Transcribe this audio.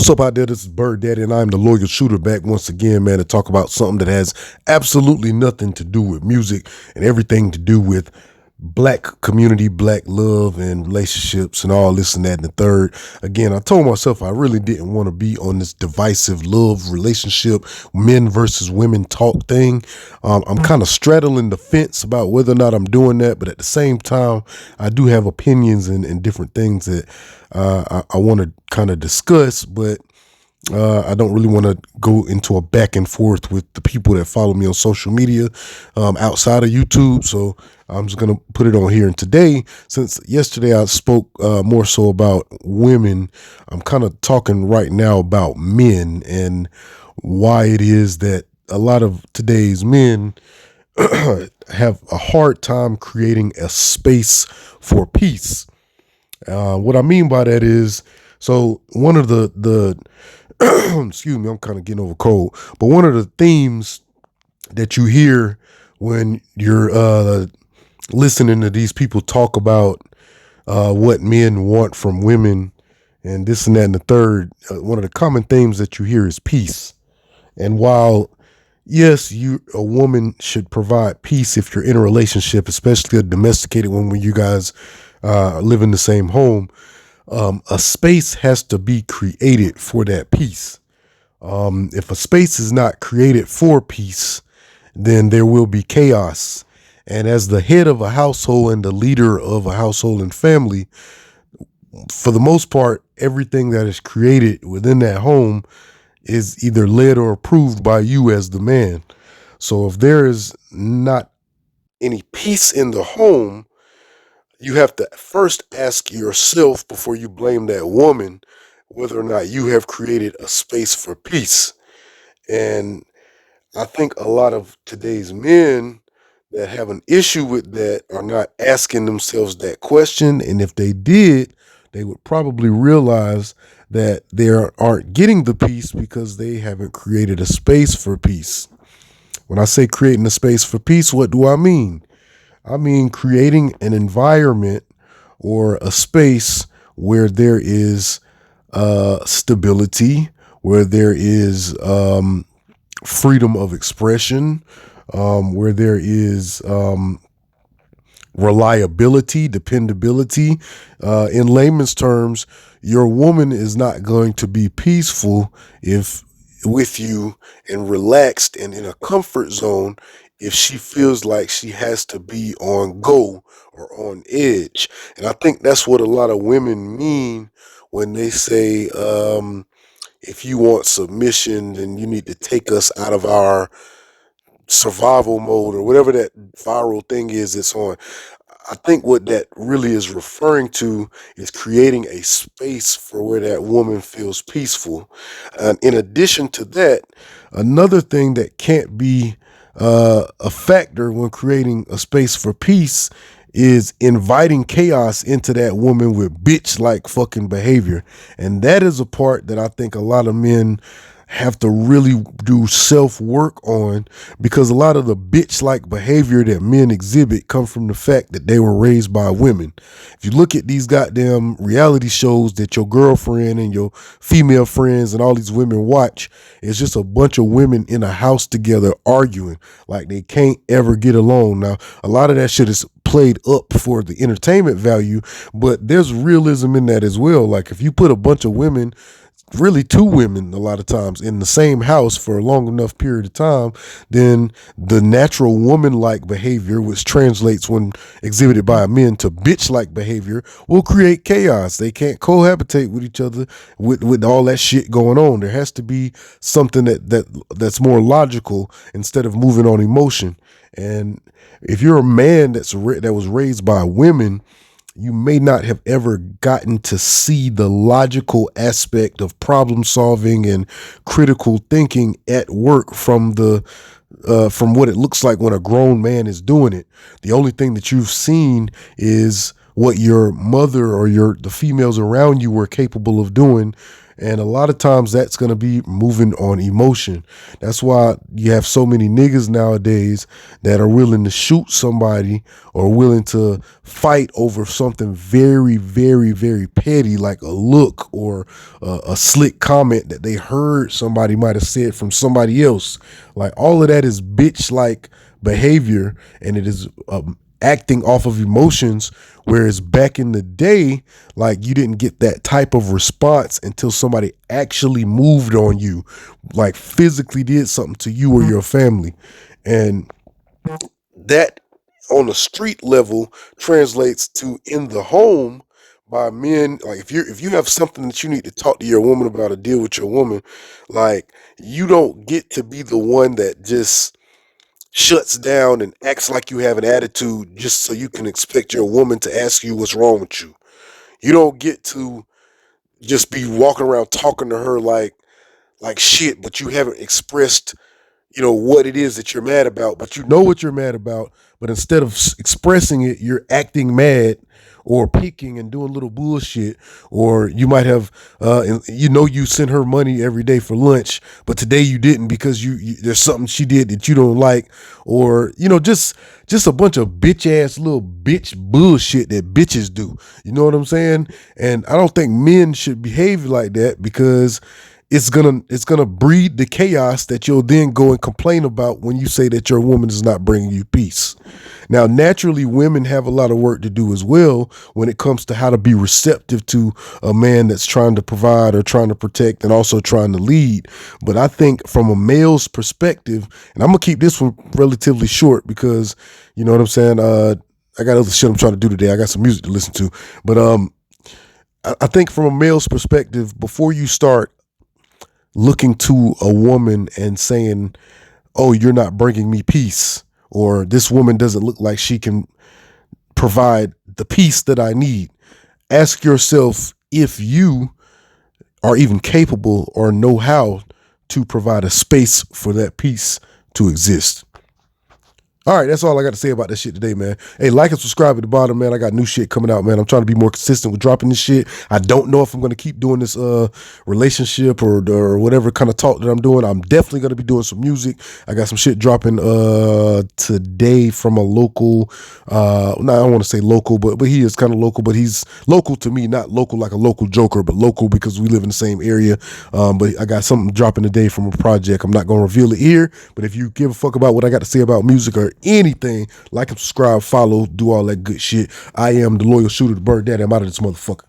What's up out there? This is Bird Daddy, and I'm the Loyal Shooter back once again, man, to talk about something that has absolutely nothing to do with music and everything to do with black community, black love and relationships and all this and that and the third. Again, I told myself I really didn't want to be on this divisive love relationship, men versus women talk thing. I'm kind of straddling the fence about whether or not I'm doing that, but at the same time, I do have opinions and different things that I want to kind of discuss, but I don't really want to go into a back and forth with the people that follow me on social media outside of YouTube. So I'm just going to put it on here. And today, since yesterday I spoke more so about women, I'm kind of talking right now about men and why it is that a lot of today's men have a hard time creating a space for peace. What I mean by that is, so one of the excuse me, I'm kind of getting over cold, but one of the themes that you hear when you're listening to these people talk about what men want from women and this and that and the third, one of the common themes that you hear is peace. And while yes, a woman should provide peace if you're in a relationship, especially a domesticated one when you guys live in the same home, a space has to be created for that peace. If a space is not created for peace, then there will be chaos. And as the head of a household and the leader of a household and family, for the most part, everything that is created within that home is either led or approved by you as the man. So if there is not any peace in the home, you have to first ask yourself before you blame that woman whether or not you have created a space for peace. And I think a lot of today's men that have an issue with that are not asking themselves that question. And if they did, they would probably realize that they aren't getting the peace because they haven't created a space for peace. When I say creating a space for peace, what do I mean? I mean creating an environment or a space where there is stability, where there is freedom of expression, where there is reliability, dependability. In layman's terms, your woman is not going to be peaceful if with you and relaxed and in a comfort zone if she feels like she has to be on go or on edge. And I think that's what a lot of women mean when they say, if you want submission, then you need to take us out of our survival mode or whatever that viral thing is it's on. I think what that really is referring to is creating a space for where that woman feels peaceful. And in addition to that, another thing that can't be a factor when creating a space for peace is inviting chaos into that woman with bitch like fucking behavior. And that is a part that I think a lot of men have to really do self work on, because a lot of the bitch like behavior that men exhibit come from the fact that they were raised by women. If you look at these goddamn reality shows that your girlfriend and your female friends and all these women watch, it's just a bunch of women in a house together arguing like they can't ever get along. Now, a lot of that shit is played up for the entertainment value, but there's realism in that as well. Like if you put a bunch of women, really two women a lot of times, in the same house for a long enough period of time, then the natural woman-like behavior, which translates when exhibited by men to bitch-like behavior, will create chaos. They can't cohabitate with each other with all that shit going on. There has to be something that's more logical instead of moving on emotion. And if you're a man that was raised by women, you may not have ever gotten to see the logical aspect of problem solving and critical thinking at work from what it looks like when a grown man is doing it. The only thing that you've seen is what your mother or the females around you were capable of doing, And a lot of times that's going to be moving on emotion. That's why you have so many niggas nowadays that are willing to shoot somebody or willing to fight over something very, very, very petty, like a look or a slick comment that they heard somebody might have said from somebody else. Like all of that is bitch like behavior, and it is acting off of emotions. Whereas back in the day, like you didn't get that type of response until somebody actually moved on you, like physically did something to you or your family. And that on the street level translates to in the home by men. Like if you have something that you need to talk to your woman about or deal with your woman, like you don't get to be the one that just shuts down and acts like you have an attitude just so you can expect your woman to ask you what's wrong with you. You don't get to just be walking around talking to her like shit, but you haven't expressed, what it is that you're mad about, but you know what you're mad about. But instead of expressing it, you're acting mad or peeking and doing little bullshit. Or you might have, you send her money every day for lunch, but today you didn't because there's something she did that you don't like. Or just a bunch of bitch ass little bitch bullshit that bitches do. You know what I'm saying? And I don't think men should behave like that, because it's gonna breed the chaos that you'll then go and complain about when you say that your woman is not bringing you peace. Now, naturally, women have a lot of work to do as well when it comes to how to be receptive to a man that's trying to provide or trying to protect and also trying to lead. But I think from a male's perspective, and I'm gonna keep this one relatively short because you know what I'm saying. I got other shit I'm trying to do today. I got some music to listen to, but I think from a male's perspective, before you start looking to a woman and saying, "Oh, you're not bringing me peace," or "This woman doesn't look like she can provide the peace that I need," ask yourself if you are even capable or know how to provide a space for that peace to exist. All right, that's all I got to say about this shit today, man. Hey, like and subscribe at the bottom, man. I got new shit coming out, man. I'm trying to be more consistent with dropping this shit. I don't know if I'm going to keep doing this relationship or whatever kind of talk that I'm doing. I'm definitely going to be doing some music. I got some shit dropping today from a local, no, I don't want to say local, but he is kind of local, but he's local to me, not local like a local joker, but local because we live in the same area. But I got something dropping today from a project. I'm not going to reveal it here, but if you give a fuck about what I got to say about music or anything, like and subscribe, follow, do all that good shit. I am the loyal shooter, the bird daddy. I'm out of this motherfucker.